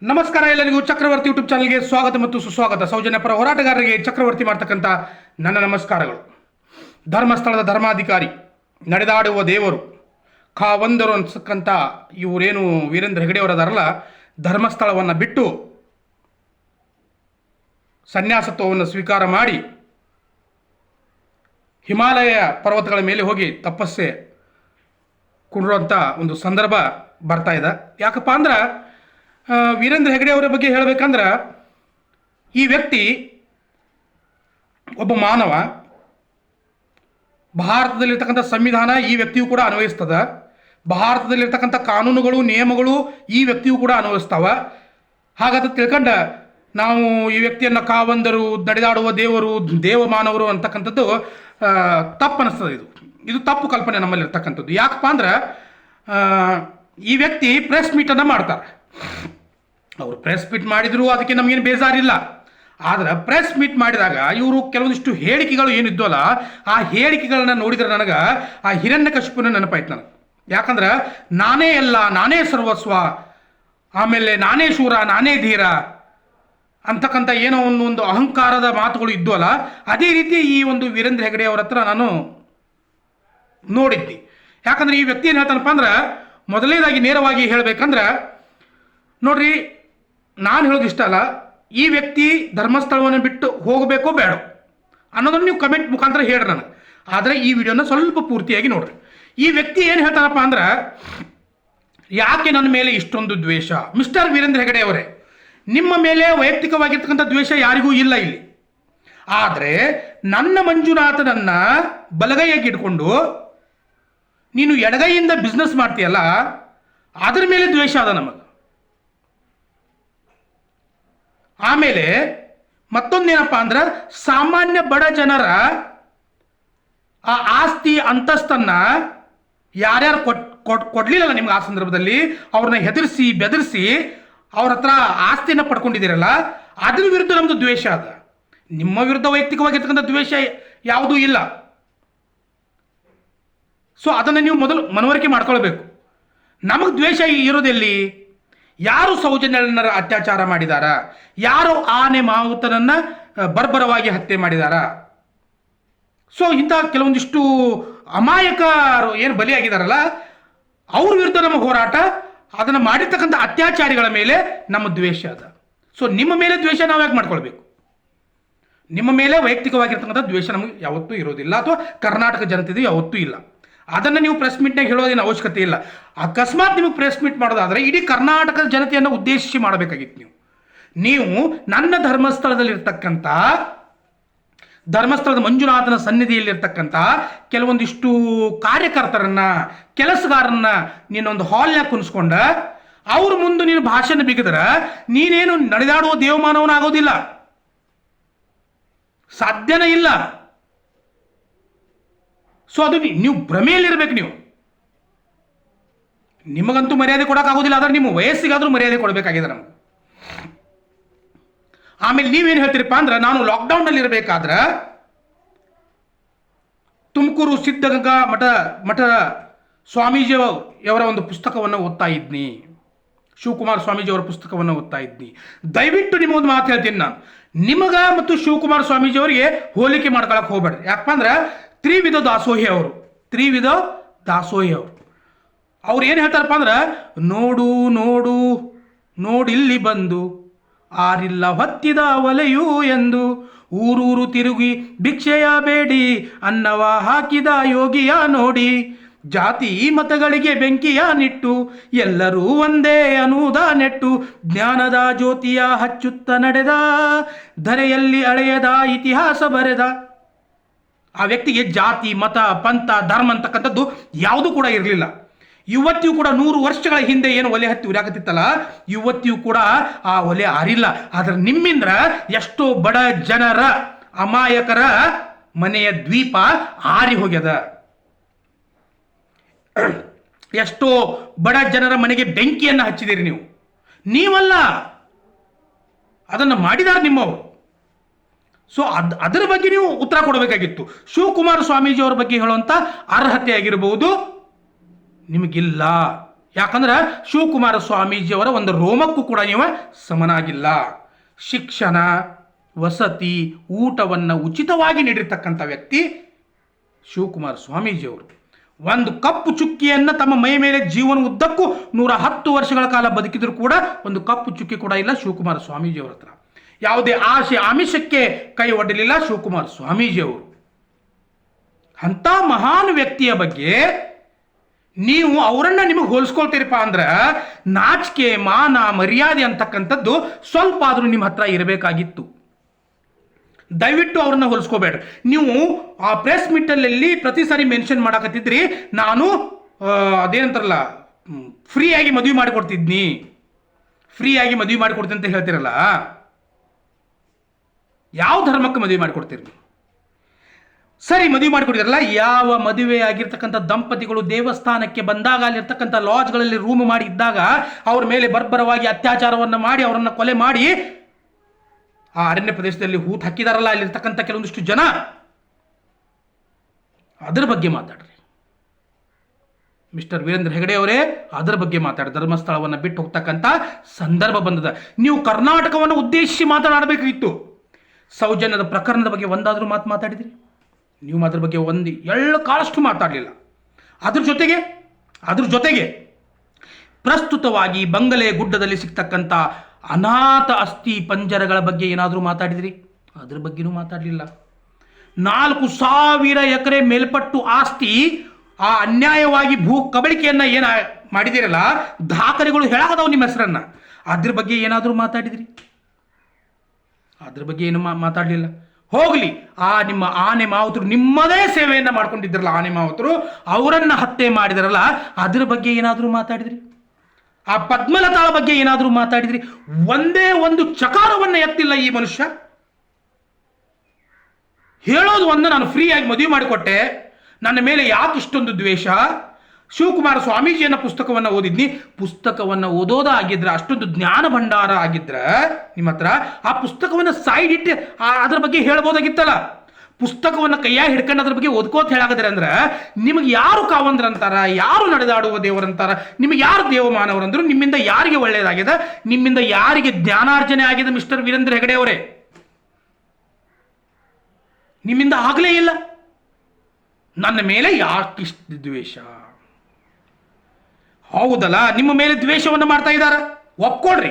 ನಮಸ್ಕಾರ ಎಲ್ಲರಿಗೂ ಚಕ್ರವರ್ತಿ ಯೂಟ್ಯೂಬ್ ಚಾನಲ್ಗೆ ಸ್ವಾಗತ ಮತ್ತು ಸುಸ್ವಾಗತ. ಸೌಜನ್ಯ ಪರ ಹೋರಾಟಗಾರರಿಗೆ ಚಕ್ರವರ್ತಿ ಮಾಡ್ತಕ್ಕಂಥ ನನ್ನ ನಮಸ್ಕಾರಗಳು. ಧರ್ಮಸ್ಥಳದ ಧರ್ಮಾಧಿಕಾರಿ, ನಡೆದಾಡುವ ದೇವರು, ಖಾವಂದರು ಅನ್ಸಕ್ಕಂಥ ಇವರೇನು ವೀರೇಂದ್ರ ಹೆಗಡೆಯವರದಾರಲ್ಲ, ಧರ್ಮಸ್ಥಳವನ್ನು ಬಿಟ್ಟು ಸನ್ಯಾಸತ್ವವನ್ನು ಸ್ವೀಕಾರ ಮಾಡಿ ಹಿಮಾಲಯ ಪರ್ವತಗಳ ಮೇಲೆ ಹೋಗಿ ತಪಸ್ಸೆ ಕುಂಡ್ರುವಂಥ ಒಂದು ಸಂದರ್ಭ ಬರ್ತಾ ಇದೆ. ಯಾಕಪ್ಪ ಅಂದ್ರೆ ವೀರೇಂದ್ರ ಹೆಗಡೆ ಅವರ ಬಗ್ಗೆ ಹೇಳಬೇಕಂದ್ರೆ, ಈ ವ್ಯಕ್ತಿ ಒಬ್ಬ ಮಾನವ. ಭಾರತದಲ್ಲಿರ್ತಕ್ಕಂಥ ಸಂವಿಧಾನ ಈ ವ್ಯಕ್ತಿಯು ಕೂಡ ಅನ್ವಯಿಸ್ತದ. ಭಾರತದಲ್ಲಿರ್ತಕ್ಕಂಥ ಕಾನೂನುಗಳು, ನಿಯಮಗಳು ಈ ವ್ಯಕ್ತಿಯು ಕೂಡ ಅನ್ವಯಿಸ್ತಾವ. ಹಾಗಾದ್ರೆ ತಿಳ್ಕೊಂಡ ನಾವು ಈ ವ್ಯಕ್ತಿಯನ್ನು ಕಾವಂದರು, ನಡೆದಾಡುವ ದೇವರು, ದೇವಮಾನವರು ಅಂತಕ್ಕಂಥದ್ದು ತಪ್ಪು ಅನಿಸ್ತದೆ. ಇದು ತಪ್ಪು ಕಲ್ಪನೆ ನಮ್ಮಲ್ಲಿರ್ತಕ್ಕಂಥದ್ದು. ಯಾಕಪ್ಪ ಅಂದ್ರೆ ಈ ವ್ಯಕ್ತಿ ಪ್ರೆಸ್ ಮೀಟನ್ನು ಮಾಡ್ತಾರೆ. ಅವರು ಪ್ರೆಸ್ ಮೀಟ್ ಮಾಡಿದ್ರು ಅದಕ್ಕೆ ನಮಗೇನು ಬೇಜಾರಿಲ್ಲ. ಆದ್ರೆ ಪ್ರೆಸ್ ಮೀಟ್ ಮಾಡಿದಾಗ ಇವರು ಕೆಲವೊಂದಿಷ್ಟು ಹೇಳಿಕೆಗಳು ಏನಿದ್ವಲ್ಲ, ಆ ಹೇಳಿಕೆಗಳನ್ನ ನೋಡಿದ್ರೆ ನನಗೆ ಆ ಹಿರಣ್ಯಕಶಿಪುನ ನೆನಪಾಯ್ತು ನನಗೆ. ಯಾಕಂದ್ರೆ ನಾನೇ ಎಲ್ಲ, ನಾನೇ ಸರ್ವಸ್ವ, ಆಮೇಲೆ ನಾನೇ ಶೂರ, ನಾನೇ ಧೀರ ಅಂತಕ್ಕಂಥ ಏನೋ ಒಂದು ಅಹಂಕಾರದ ಮಾತುಗಳು ಇದ್ವಲ್ಲ, ಅದೇ ರೀತಿ ಈ ಒಂದು ವೀರೇಂದ್ರ ಹೆಗಡೆ ಅವರ ಹತ್ರ ನಾನು ನೋಡಿದ್ದೆ. ಯಾಕಂದ್ರೆ ಈ ವ್ಯಕ್ತಿ ಏನು ಹೇಳ್ತಾನಪ್ಪ ಅಂದ್ರೆ, ಮೊದಲನೇದಾಗಿ ನೇರವಾಗಿ ಹೇಳಬೇಕಂದ್ರೆ ನೋಡ್ರಿ, ನಾನು ಹೇಳೋದು ಇಷ್ಟ ಅಲ್ಲ, ಈ ವ್ಯಕ್ತಿ ಧರ್ಮಸ್ಥಳವನ್ನು ಬಿಟ್ಟು ಹೋಗಬೇಕೋ ಬೇಡ ಅನ್ನೋದನ್ನು ನೀವು ಕಮೆಂಟ್ ಮುಖಾಂತರ ಹೇಳ್ರಿ ನನಗೆ. ಆದರೆ ಈ ವಿಡಿಯೋನ ಸ್ವಲ್ಪ ಪೂರ್ತಿಯಾಗಿ ನೋಡ್ರಿ. ಈ ವ್ಯಕ್ತಿ ಏನು ಹೇಳ್ತಾನಪ್ಪ ಅಂದ್ರೆ, ಯಾಕೆ ನನ್ನ ಮೇಲೆ ಇಷ್ಟೊಂದು ದ್ವೇಷ? ಮಿಸ್ಟರ್ ವೀರೇಂದ್ರ ಹೆಗಡೆ ಅವರೇ, ನಿಮ್ಮ ಮೇಲೆ ವೈಯಕ್ತಿಕವಾಗಿರ್ತಕ್ಕಂಥ ದ್ವೇಷ ಯಾರಿಗೂ ಇಲ್ಲ ಇಲ್ಲಿ. ಆದರೆ ನನ್ನ ಮಂಜುನಾಥನನ್ನ ಬಲಗೈಯಾಗಿ ಇಟ್ಕೊಂಡು ನೀನು ಎಡಗೈಯಿಂದ ಬಿಸ್ನೆಸ್ ಮಾಡ್ತೀಯಲ್ಲ, ಅದರ ಮೇಲೆ ದ್ವೇಷ ಅದ ನಮಗೆ. ಆಮೇಲೆ ಮತ್ತೊಂದೇನಪ್ಪ ಅಂದ್ರೆ, ಸಾಮಾನ್ಯ ಬಡ ಜನರ ಆ ಆಸ್ತಿ ಅಂತಸ್ತನ್ನ ಯಾರ್ಯಾರು ಕೊಡ್ಲಿಲ್ಲ ನಿಮ್ಗೆ, ಆ ಸಂದರ್ಭದಲ್ಲಿ ಅವ್ರನ್ನ ಹೆದರಿಸಿ ಬೆದರಿಸಿ ಅವ್ರ ಹತ್ರ ಆಸ್ತಿನ ಪಡ್ಕೊಂಡಿದ್ದೀರಲ್ಲ, ಅದ್ರ ವಿರುದ್ಧ ನಮ್ದು ದ್ವೇಷ ಅದ. ನಿಮ್ಮ ವಿರುದ್ಧ ವೈಯಕ್ತಿಕವಾಗಿರ್ತಕ್ಕಂಥ ದ್ವೇಷ ಯಾವುದೂ ಇಲ್ಲ. ಸೊ ಅದನ್ನು ನೀವು ಮೊದಲು ಮನವರಿಕೆ ಮಾಡ್ಕೊಳ್ಬೇಕು. ನಮಗೆ ದ್ವೇಷ ಇರೋದೆಲ್ಲಿ? ಯಾರು ಸೌಜನ್ಯರ ಅತ್ಯಾಚಾರ ಮಾಡಿದಾರ? ಯಾರು ಆನೆ ಮಾವುತನನ್ನ ಬರ್ಬರವಾಗಿ ಹತ್ಯೆ ಮಾಡಿದಾರ? ಸೊ ಇಂಥ ಕೆಲವೊಂದಿಷ್ಟು ಅಮಾಯಕರು ಏನು ಬಲಿಯಾಗಿದಾರಲ್ಲ, ಅವ್ರ ವಿರುದ್ಧ ನಮ್ಮ ಹೋರಾಟ, ಅದನ್ನು ಮಾಡಿರ್ತಕ್ಕಂಥ ಅತ್ಯಾಚಾರಿಗಳ ಮೇಲೆ ನಮ್ಮ ದ್ವೇಷ ಅದ. ಸೊ ನಿಮ್ಮ ಮೇಲೆ ದ್ವೇಷ ನಾವು ಯಾಕೆ ಮಾಡ್ಕೊಳ್ಬೇಕು? ನಿಮ್ಮ ಮೇಲೆ ವೈಯಕ್ತಿಕವಾಗಿರ್ತಕ್ಕಂಥ ದ್ವೇಷ ನಮಗೆ ಯಾವತ್ತೂ ಇರೋದಿಲ್ಲ, ಅಥವಾ ಕರ್ನಾಟಕ ಜನತೆದು ಯಾವತ್ತೂ ಇಲ್ಲ. ಅದನ್ನು ನೀವು ಪ್ರೆಸ್ ಮೀಟ್ನಾಗ ಹೇಳೋದೇನು ಅವಶ್ಯಕತೆ ಇಲ್ಲ. ಅಕಸ್ಮಾತ್ ನಿಮಗೆ ಪ್ರೆಸ್ ಮೀಟ್ ಮಾಡೋದಾದರೆ ಇಡೀ ಕರ್ನಾಟಕದ ಜನತೆಯನ್ನು ಉದ್ದೇಶಿಸಿ ಮಾಡಬೇಕಾಗಿತ್ತು. ನೀವು ನನ್ನ ಧರ್ಮಸ್ಥಳದಲ್ಲಿರ್ತಕ್ಕಂಥ ಧರ್ಮಸ್ಥಳದ ಮಂಜುನಾಥನ ಸನ್ನಿಧಿಯಲ್ಲಿರ್ತಕ್ಕಂಥ ಕೆಲವೊಂದಿಷ್ಟು ಕಾರ್ಯಕರ್ತರನ್ನ, ಕೆಲಸಗಾರರನ್ನ ನೀನೊಂದು ಹಾಲ್ನಾಗ ಕುಣಿಸ್ಕೊಂಡ ಅವ್ರ ಮುಂದೆ ನೀನು ಭಾಷಣ ಬಿಗಿದ್ರೆ ನೀನೇನು ನಡೆದಾಡುವ ದೇವಮಾನವನಾಗೋದಿಲ್ಲ, ಸಾಧ್ಯನೇ ಇಲ್ಲ. ಸೊ ಅದು ನೀವು ಭ್ರಮೆಯಲ್ಲಿರ್ಬೇಕು. ನಿಮಗಂತೂ ಮರ್ಯಾದೆ ಕೊಡೋಕ್ಕಾಗೋದಿಲ್ಲ, ಆದರೆ ನಿಮ್ಮ ವಯಸ್ಸಿಗಾದ್ರೂ ಮರ್ಯಾದೆ ಕೊಡಬೇಕಾಗಿದೆ ನಮ್ಗೆ. ಆಮೇಲೆ ನೀವೇನು ಹೇಳ್ತೀರಪ್ಪ ಅಂದ್ರೆ, ನಾನು ಲಾಕ್ಡೌನ್ನಲ್ಲಿ ಇರಬೇಕಾದ್ರೆ ತುಮಕೂರು ಸಿದ್ಧಗಂಗಾ ಮಠ ಸ್ವಾಮೀಜಿಯವರ ಒಂದು ಪುಸ್ತಕವನ್ನು ಓದ್ತಾ ಇದ್ನಿ, ಶಿವಕುಮಾರ ಸ್ವಾಮೀಜಿಯವರ ಪುಸ್ತಕವನ್ನು ಓದ್ತಾ ಇದ್ನಿ. ದಯವಿಟ್ಟು ನಿಮಗೊಂದು ಮಾತು ಹೇಳ್ತೀನಿ ನಾನು, ನಿಮಗ ಮತ್ತು ಶಿವಕುಮಾರ ಸ್ವಾಮೀಜಿಯವರಿಗೆ ಹೋಲಿಕೆ ಮಾಡ್ಕೊಳಕ್ಕೆ ಹೋಗ್ಬೇಡ್ರಿ. ಯಾಕಪ್ಪ ಅಂದ್ರೆ ತ್ರಿವಿಧ ದಾಸೋಹಿ ಅವರು ಅವ್ರು ಏನು ಹೇಳ್ತಾರಪ್ಪ ಅಂದ್ರೆ, ನೋಡು ನೋಡು ನೋಡಿಲ್ಲಿ ಬಂದು ಆರಿಲ್ಲ ಹೊತ್ತಿದ ಒಲೆಯು ಎಂದು, ಊರೂರು ತಿರುಗಿ ಭಿಕ್ಷೆಯ ಬೇಡಿ ಅನ್ನವ ಹಾಕಿದ ಯೋಗಿಯ ನೋಡಿ, ಜಾತಿ ಮತಗಳಿಗೆ ಬೆಂಕಿಯ ನಿಟ್ಟು ಎಲ್ಲರೂ ಒಂದೇ ಅನುದ ನೆಟ್ಟು, ಜ್ಞಾನದ ಜ್ಯೋತಿಯ ಹಚ್ಚುತ್ತ ನಡೆದ ಧರೆಯಲ್ಲಿ ಅಳೆಯದ ಇತಿಹಾಸ ಬರೆದ. ಆ ವ್ಯಕ್ತಿಗೆ ಜಾತಿ, ಮತ, ಪಂಥ, ಧರ್ಮ ಅಂತಕ್ಕಂಥದ್ದು ಯಾವುದೂ ಕೂಡ ಇರಲಿಲ್ಲ. ಇವತ್ತಿಯೂ ಕೂಡ 100 ವರ್ಷಗಳ ಹಿಂದೆ ಏನು ಒಲೆ ಹತ್ತಿ ಉರಿಯಾಕತ್ತಿತ್ತಲ್ಲ, ಇವತ್ತಿಯೂ ಕೂಡ ಆ ಒಲೆ ಆರಿಲ್ಲ. ಆದ್ರೆ ನಿಮ್ಮಿಂದ ಎಷ್ಟೋ ಬಡ ಜನರ, ಅಮಾಯಕರ ಮನೆಯ ದ್ವೀಪ ಆರಿ ಹೋಗ್ಯದ. ಎಷ್ಟೋ ಬಡ ಜನರ ಮನೆಗೆ ಬೆಂಕಿಯನ್ನು ಹಚ್ಚಿದಿರಿ ನೀವಲ್ಲ, ಅದನ್ನು ಮಾಡಿದಾರ ನಿಮ್ಮವರು. ಸೊ ಅದರ ಬಗ್ಗೆ ನೀವು ಉತ್ತರ ಕೊಡಬೇಕಾಗಿತ್ತು. ಶಿವಕುಮಾರ ಸ್ವಾಮೀಜಿಯವರ ಬಗ್ಗೆ ಹೇಳುವಂಥ ಅರ್ಹತೆ ಆಗಿರಬಹುದು ನಿಮಗಿಲ್ಲ. ಯಾಕಂದ್ರೆ ಶಿವಕುಮಾರ ಸ್ವಾಮೀಜಿಯವರ ಒಂದು ರೋಮಕ್ಕೂ ಕೂಡ ನೀವು ಸಮನಾಗಿಲ್ಲ. ಶಿಕ್ಷಣ, ವಸತಿ, ಊಟವನ್ನು ಉಚಿತವಾಗಿ ನೀಡಿರ್ತಕ್ಕಂಥ ವ್ಯಕ್ತಿ ಶಿವಕುಮಾರ ಸ್ವಾಮೀಜಿಯವರು. ಒಂದು ಕಪ್ಪು ಚುಕ್ಕಿಯನ್ನು ತಮ್ಮ ಮೈ ಮೇಲೆ ಜೀವನ ಉದ್ದಕ್ಕೂ 110 ವರ್ಷಗಳ ಕಾಲ ಬದುಕಿದ್ರು ಕೂಡ ಒಂದು ಕಪ್ಪು ಚುಕ್ಕಿ ಕೂಡ ಇಲ್ಲ ಶಿವಕುಮಾರ ಸ್ವಾಮೀಜಿಯವರ ಹತ್ರ. ಯಾವುದೇ ಆಶೆ ಆಮಿಷಕ್ಕೆ ಕೈ ಒಡ್ಡಲಿಲ್ಲ ಶಿವಕುಮಾರ ಸ್ವಾಮೀಜಿಯವರು. ಅಂಥ ಮಹಾನ್ ವ್ಯಕ್ತಿಯ ಬಗ್ಗೆ ನೀವು ಅವರನ್ನ ನಿಮಗೆ ಹೋಲಿಸ್ಕೊಳ್ತೀರಪ್ಪ ಅಂದ್ರೆ ನಾಚಿಕೆ, ಮಾನ, ಮರ್ಯಾದೆ ಅಂತಕ್ಕಂಥದ್ದು ಸ್ವಲ್ಪ ಆದರೂ ನಿಮ್ಮ ಹತ್ರ ಇರಬೇಕಾಗಿತ್ತು. ದಯವಿಟ್ಟು ಅವ್ರನ್ನ ಹೋಲಿಸ್ಕೋಬೇಡ್ರಿ. ನೀವು ಆ ಪ್ರೆಸ್ ಮೀಟಲ್ಲಿ ಪ್ರತಿ ಸಾರಿ ಮೆನ್ಷನ್ ಮಾಡಕತ್ತಿದ್ರಿ, ನಾನು ಅದೇನಂತಾರಲ್ಲ ಫ್ರೀಯಾಗಿ ಮದುವೆ ಮಾಡಿಕೊಡ್ತಿದ್ನಿ, ಫ್ರೀಯಾಗಿ ಮದುವೆ ಮಾಡಿಕೊಡ್ತೀನಿ ಅಂತ ಹೇಳ್ತಿರಲ್ಲ. ಯಾವ ಧರ್ಮಕ್ಕೆ ಮದುವೆ ಮಾಡಿಕೊಡ್ತೀರಿ ನೀವು? ಸರಿ, ಮದುವೆ ಮಾಡಿಕೊಡ್ತಿರಲ್ಲ, ಯಾವ ಮದುವೆ ಆಗಿರ್ತಕ್ಕಂಥ ದಂಪತಿಗಳು ದೇವಸ್ಥಾನಕ್ಕೆ ಬಂದಾಗ ಅಲ್ಲಿರ್ತಕ್ಕಂಥ ಲಾಡ್ಜ್ಗಳಲ್ಲಿ ರೂಮ್ ಮಾಡಿ ಇದ್ದಾಗ ಅವ್ರ ಮೇಲೆ ಬರ್ಬರವಾಗಿ ಅತ್ಯಾಚಾರವನ್ನು ಮಾಡಿ ಅವರನ್ನು ಕೊಲೆ ಮಾಡಿ ಆ ಅರಣ್ಯ ಪ್ರದೇಶದಲ್ಲಿ ಹೂತು ಹಾಕಿದಾರಲ್ಲ ಅಲ್ಲಿರ್ತಕ್ಕಂಥ ಕೆಲವೊಂದಿಷ್ಟು ಜನ, ಅದರ ಬಗ್ಗೆ ಮಾತಾಡ್ರಿ ಮಿಸ್ಟರ್ ವೀರೇಂದ್ರ ಹೆಗಡೆ ಅವರೇ. ಅದರ ಬಗ್ಗೆ ಮಾತಾಡಿ. ಧರ್ಮಸ್ಥಳವನ್ನು ಬಿಟ್ಟು ಹೋಗ್ತಕ್ಕಂಥ ಸಂದರ್ಭ ಬಂದದ. ನೀವು ಕರ್ನಾಟಕವನ್ನು ಉದ್ದೇಶಿಸಿ ಮಾತನಾಡಬೇಕಾಗಿತ್ತು. ಸೌಜನ್ಯದ ಪ್ರಕರಣದ ಬಗ್ಗೆ ಒಂದಾದರೂ ಮಾತಾಡಿದ್ರಿ ನೀವು? ಅದ್ರ ಬಗ್ಗೆ ಒಂದು ಎಳ್ಳು ಕಾಲಷ್ಟು ಮಾತಾಡಲಿಲ್ಲ. ಅದ್ರ ಜೊತೆಗೆ ಪ್ರಸ್ತುತವಾಗಿ ಬಂಗಲೆ ಗುಡ್ಡದಲ್ಲಿ ಸಿಗ್ತಕ್ಕಂಥ ಅನಾಥ ಅಸ್ಥಿ ಪಂಜರಗಳ ಬಗ್ಗೆ ಏನಾದರೂ ಮಾತಾಡಿದ್ರಿ? ಅದ್ರ ಬಗ್ಗೆನೂ ಮಾತಾಡಲಿಲ್ಲ. 4,000 ಎಕರೆ ಮೇಲ್ಪಟ್ಟು ಆಸ್ತಿ ಆ ಅನ್ಯಾಯವಾಗಿ ಭೂ ಕಬಳಿಕೆಯನ್ನು ಏನು ಮಾಡಿದಿರಲ್ಲ, ದಾಖಲೆಗಳು ಹೇಳಾಗದವು ನಿಮ್ಮ ಹೆಸರನ್ನ. ಅದ್ರ ಬಗ್ಗೆ ಏನಾದರೂ ಮಾತಾಡಿದ್ರಿ? ಅದ್ರ ಬಗ್ಗೆ ಏನು ಮಾತಾಡಲಿಲ್ಲ. ಹೋಗಲಿ, ಆ ನಿಮ್ಮ ಆನೆ ಮಾವುತರು ನಿಮ್ಮದೇ ಸೇವೆಯನ್ನು ಮಾಡ್ಕೊಂಡಿದ್ರಲ್ಲ, ಆನೆ ಮಾವುತರು ಅವರನ್ನ ಹತ್ಯೆ ಮಾಡಿದ್ರಲ್ಲ, ಅದ್ರ ಬಗ್ಗೆ ಏನಾದರೂ ಮಾತಾಡಿದ್ರಿ? ಆ ಪದ್ಮಲತಾಳ ಬಗ್ಗೆ ಏನಾದರೂ ಮಾತಾಡಿದ್ರಿ? ಒಂದೇ ಒಂದು ಚಕಾರವನ್ನು ಎತ್ತಿಲ್ಲ ಈ ಮನುಷ್ಯ. ಹೇಳೋದು ಒಂದು, ನಾನು ಫ್ರೀಯಾಗಿ ಮದುವೆ ಮಾಡಿಕೊಟ್ಟೆ, ನನ್ನ ಮೇಲೆ ಯಾಕೆ ಇಷ್ಟೊಂದು ದ್ವೇಷ? ಶಿವಕುಮಾರ ಸ್ವಾಮೀಜಿಯನ್ನ ಪುಸ್ತಕವನ್ನು ಓದಿದ್ನಿ. ಪುಸ್ತಕವನ್ನು ಓದೋದಾಗಿದ್ರೆ, ಅಷ್ಟೊಂದು ಜ್ಞಾನ ಭಂಡಾರ ಆಗಿದ್ರೆ ನಿಮ್ಮ ಹತ್ರ, ಆ ಪುಸ್ತಕವನ್ನು ಸೈಡ್ ಇಟ್ಟು ಅದ್ರ ಬಗ್ಗೆ ಹೇಳ್ಬೋದಾಗಿತ್ತಲ್ಲ. ಪುಸ್ತಕವನ್ನು ಕೈಯಾಗಿ ಹಿಡ್ಕೊಂಡು ಅದ್ರ ಬಗ್ಗೆ ಓದ್ಕೋತ ಹೇಳಾಗದ್ರೆ ಅಂದ್ರೆ ನಿಮಗೆ ಯಾರು ಕಾವಂದ್ರಂತಾರ, ಯಾರು ನಡೆದಾಡುವ ದೇವರಂತಾರ, ನಿಮಗೆ ಯಾರು ದೇವಮಾನವರಂದ್ರು? ನಿಮ್ಮಿಂದ ಯಾರಿಗೆ ಒಳ್ಳೆಯದಾಗಿದೆ? ನಿಮ್ಮಿಂದ ಯಾರಿಗೆ ಜ್ಞಾನಾರ್ಜನೆ ಆಗಿದೆ? ಮಿಸ್ಟರ್ ವೀರೇಂದ್ರ ಹೆಗಡೆ ಅವರೇ, ನಿಮ್ಮಿಂದ ಆಗಲೇ ಇಲ್ಲ. ನನ್ನ ಮೇಲೆ ಯಾಕಿಷ್ಟು ದ್ವೇಷ? ಹೌದಲ್ಲ, ನಿಮ್ಮ ಮೇಲೆ ದ್ವೇಷವನ್ನು ಮಾಡ್ತಾ ಇದ್ದಾರೆ, ಒಪ್ಕೊಡ್ರಿ.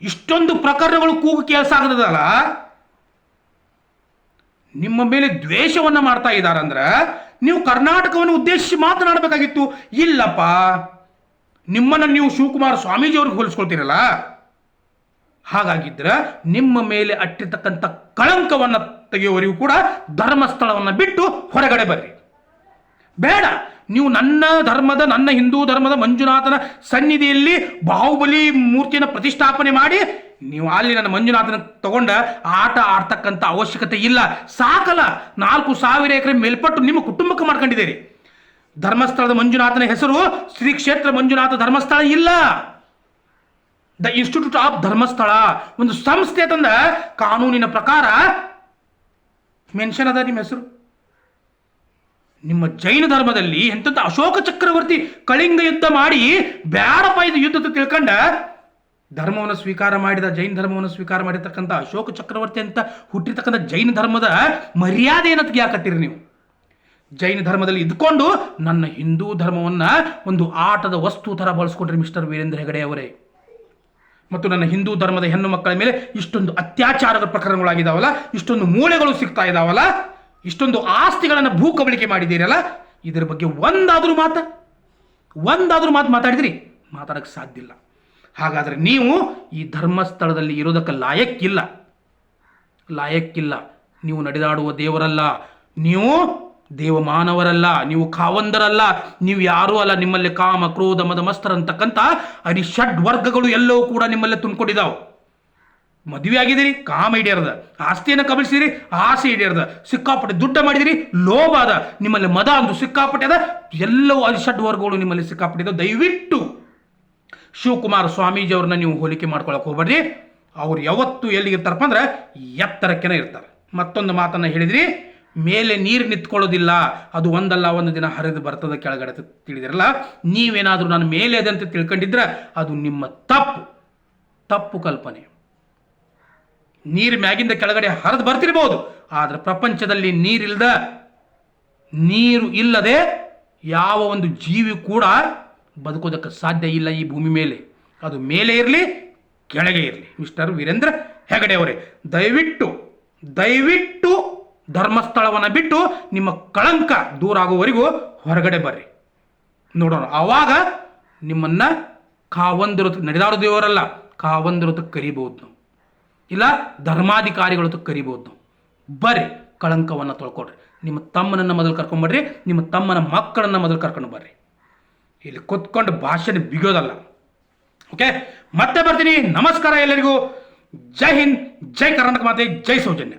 ಇಷ್ಟೊಂದು ಪ್ರಕರಣಗಳು ಕೂಗು ಕೆಲಸ ಆಗದಲ್ಲ, ನಿಮ್ಮ ಮೇಲೆ ದ್ವೇಷವನ್ನು ಮಾಡ್ತಾ ಇದ್ದಾರಂದ್ರೆ ನೀವು ಕರ್ನಾಟಕವನ್ನು ಉದ್ದೇಶಿಸಿ ಮಾತನಾಡಬೇಕಾಗಿತ್ತು. ಇಲ್ಲಪ್ಪ, ನಿಮ್ಮನ್ನು ನೀವು ಶಿವಕುಮಾರ ಸ್ವಾಮೀಜಿಯವ್ರಿಗೆ ಹೋಲಿಸ್ಕೊಳ್ತೀರಲ್ಲ, ಹಾಗಾಗಿದ್ರೆ ನಿಮ್ಮ ಮೇಲೆ ಅಟ್ಟಿರ್ತಕ್ಕಂಥ ಕಳಂಕವನ್ನು ತೆಗೆಯುವವರಿಗೂ ಕೂಡ ಧರ್ಮಸ್ಥಳವನ್ನು ಬಿಟ್ಟು ಹೊರಗಡೆ ಬರ್ರಿ. ಬೇಡ, ನೀವು ನನ್ನ ಹಿಂದೂ ಧರ್ಮದ ಮಂಜುನಾಥನ ಸನ್ನಿಧಿಯಲ್ಲಿ ಬಾಹುಬಲಿ ಮೂರ್ತಿಯನ್ನು ಪ್ರತಿಷ್ಠಾಪನೆ ಮಾಡಿ ನೀವು ಅಲ್ಲಿ ನನ್ನ ಮಂಜುನಾಥನ ತಗೊಂಡ ಆಟ ಆಡ್ತಕ್ಕಂಥ ಅವಶ್ಯಕತೆ ಇಲ್ಲ. ಸಾಕಲ್ಲ, 4,000 ಎಕರೆ ಮೇಲ್ಪಟ್ಟು ನಿಮ್ಮ ಕುಟುಂಬಕ್ಕೆ ಮಾಡ್ಕೊಂಡಿದ್ದೀರಿ. ಧರ್ಮಸ್ಥಳದ ಮಂಜುನಾಥನ ಹೆಸರು ಶ್ರೀ ಕ್ಷೇತ್ರ ಮಂಜುನಾಥ ಧರ್ಮಸ್ಥಳ ಇಲ್ಲ, ದ ಇನ್ಸ್ಟಿಟ್ಯೂಟ್ ಆಫ್ ಧರ್ಮಸ್ಥಳ ಒಂದು ಸಂಸ್ಥೆ ತಂದ ಕಾನೂನಿನ ಪ್ರಕಾರ ಮೆನ್ಷನ್ ಅದ ನಿಮ್ಮ ಹೆಸರು. ನಿಮ್ಮ ಜೈನ ಧರ್ಮದಲ್ಲಿ ಎಂಥದ್ದು ಅಶೋಕ ಚಕ್ರವರ್ತಿ ಕಳಿಂಗ ಯುದ್ಧ ಮಾಡಿ ಬ್ಯಾಡಪ್ಪ ಇದು ಯುದ್ಧದ ತಿಳ್ಕೊಂಡ ಧರ್ಮವನ್ನು ಸ್ವೀಕಾರ ಮಾಡಿದ, ಜೈನ ಧರ್ಮವನ್ನು ಸ್ವೀಕಾರ ಮಾಡಿರ್ತಕ್ಕಂಥ ಅಶೋಕ ಚಕ್ರವರ್ತಿ ಅಂತ ಹುಟ್ಟಿರ್ತಕ್ಕಂಥ ಜೈನ ಧರ್ಮದ ಮರ್ಯಾದೆಯನ್ನು ತೆಗಿಯಾಕತ್ತೀರಿ ನೀವು. ಜೈನ ಧರ್ಮದಲ್ಲಿ ಇದ್ಕೊಂಡು ನನ್ನ ಹಿಂದೂ ಧರ್ಮವನ್ನು ಒಂದು ಆಟದ ವಸ್ತು ಥರ ಬಳಸ್ಕೊಂಡ್ರಿ ಮಿಸ್ಟರ್ ವೀರೇಂದ್ರ ಹೆಗಡೆ ಅವರೇ. ಮತ್ತು ನನ್ನ ಹಿಂದೂ ಧರ್ಮದ ಹೆಣ್ಣು ಮಕ್ಕಳ ಮೇಲೆ ಇಷ್ಟೊಂದು ಅತ್ಯಾಚಾರದ ಪ್ರಕರಣಗಳಾಗಿದ್ದಾವಲ್ಲ, ಇಷ್ಟೊಂದು ಮೂಳೆಗಳು ಸಿಗ್ತಾ ಇದ್ದಾವಲ್ಲ, ಇಷ್ಟೊಂದು ಆಸ್ತಿಗಳನ್ನು ಭೂ ಕಬಳಿಕೆ ಮಾಡಿದ್ದೀರಲ್ಲ, ಇದರ ಬಗ್ಗೆ ಒಂದಾದರೂ ಮಾತು ಮಾತಾಡಿದ್ರಿ? ಮಾತಾಡಕ್ಕೆ ಸಾಧ್ಯ ಇಲ್ಲ. ಹಾಗಾದರೆ ನೀವು ಈ ಧರ್ಮಸ್ಥಳದಲ್ಲಿ ಇರೋದಕ್ಕೆ ಲಾಯಕ್ಕಿಲ್ಲ. ನೀವು ನಡೆದಾಡುವ ದೇವರಲ್ಲ, ನೀವು ದೇವಮಾನವರಲ್ಲ, ನೀವು ಕಾವಂದರಲ್ಲ, ನೀವು ಯಾರೂ ಅಲ್ಲ. ನಿಮ್ಮಲ್ಲಿ ಕಾಮ, ಕ್ರೋಧ, ಮದ, ಮತ್ಸರ ಅಂತಕ್ಕಂಥ ಅರಿಷಡ್ ವರ್ಗಗಳು ಎಲ್ಲವೂ ಕೂಡ ನಿಮ್ಮಲ್ಲೇ ತುಂಬಿಕೊಂಡಿದ್ದಾವೆ. ಮದುವೆ ಆಗಿದ್ದೀರಿ, ಕಾಮ ಹಿಡಿಯರ್ದ, ಆಸ್ತಿಯನ್ನು ಕಬಳಿಸಿದಿರಿ, ಆಸೆ ಹಿಡಿಯರ್ದ, ಸಿಕ್ಕಾಪಟ್ಟೆ ದುಡ್ಡ ಮಾಡಿದಿರಿ, ಲೋಭ ಅದ, ನಿಮ್ಮಲ್ಲಿ ಮದ ಅಂದು ಸಿಕ್ಕಾಪಟ್ಟೆ ಅದ, ಎಲ್ಲವೂ ಅರಿಷಡ್ ವರ್ಗಗಳು ನಿಮ್ಮಲ್ಲಿ ಸಿಕ್ಕಾಪಟ್ಟಿದೆ. ದಯವಿಟ್ಟು ಶಿವಕುಮಾರ ಸ್ವಾಮೀಜಿಯವ್ರನ್ನ ನೀವು ಹೋಲಿಕೆ ಮಾಡ್ಕೊಳಕ್ಕೆ ಹೋಗ್ಬೇಡ್ರಿ. ಅವ್ರು ಯಾವತ್ತು ಎಲ್ಲಿಗಿರ್ತಾರಪ್ಪ ಅಂದ್ರೆ ಎತ್ತರಕ್ಕೆನೇ ಇರ್ತಾರೆ. ಮತ್ತೊಂದು ಮಾತನ್ನು ಹೇಳಿದ್ರಿ, ಮೇಲೆ ನೀರು ನಿಂತ್ಕೊಳ್ಳೋದಿಲ್ಲ, ಅದು ಒಂದಲ್ಲ ಒಂದು ದಿನ ಹರಿದು ಬರ್ತದೆ ಕೆಳಗಡೆ ತಿಳಿದಿರಲ್ಲ. ನೀವೇನಾದರೂ ನಾನು ಮೇಲೆ ಅದಂತ ತಿಳ್ಕೊಂಡಿದ್ರೆ ಅದು ನಿಮ್ಮ ತಪ್ಪು ಕಲ್ಪನೆ. ನೀರು ಮ್ಯಾಗಿಂದ ಕೆಳಗಡೆ ಹರಿದು ಬರ್ತಿರ್ಬೋದು, ಆದರೆ ಪ್ರಪಂಚದಲ್ಲಿ ನೀರು ಇಲ್ಲದೆ ಯಾವ ಒಂದು ಜೀವಿ ಕೂಡ ಬದುಕೋದಕ್ಕೆ ಸಾಧ್ಯ ಇಲ್ಲ ಈ ಭೂಮಿ ಮೇಲೆ. ಅದು ಮೇಲೆ ಇರಲಿ ಕೆಳಗೆ ಇರಲಿ. ಮಿಸ್ಟರ್ ವೀರೇಂದ್ರ ಹೆಗಡೆ ಅವರೇ, ದಯವಿಟ್ಟು ಧರ್ಮಸ್ಥಳವನ್ನು ಬಿಟ್ಟು ನಿಮ್ಮ ಕಳಂಕ ದೂರ ಆಗುವವರೆಗೂ ಹೊರಗಡೆ ಬರ್ರಿ, ನೋಡೋಣ. ಆವಾಗ ನಿಮ್ಮನ್ನ ಕಾವಂದಿರು ನಡೆದಾಡೋ ದೇವರಲ್ಲ, ಕಾವಂದಿರು ಕರಿಬಹುದು ನಾವು, ಇಲ್ಲ ಧರ್ಮಾಧಿಕಾರಿಗಳು ಕರಿಬಹುದು ನಾವು. ಬರ್ರಿ, ಕಳಂಕವನ್ನು ತೊಳ್ಕೊಡ್ರಿ. ನಿಮ್ಮ ತಮ್ಮನನ್ನು ಮೊದಲು ಕರ್ಕೊಂಡ್ಬರ್ರಿ, ನಿಮ್ಮ ತಮ್ಮನ ಮಕ್ಕಳನ್ನು ಮೊದಲು ಕರ್ಕೊಂಡು ಬರ್ರಿ. ಇಲ್ಲಿ ಕುತ್ಕೊಂಡು ಭಾಷಣ ಬಿಗೋದಲ್ಲ. ಓಕೆ, ಮತ್ತೆ ಬರ್ತೀನಿ. ನಮಸ್ಕಾರ ಎಲ್ಲರಿಗೂ. ಜೈ ಹಿಂದ್, ಜೈ ಕರ್ನಾಟಕ ಮಾತೆ, ಜೈ ಸೌಜನ್ಯ.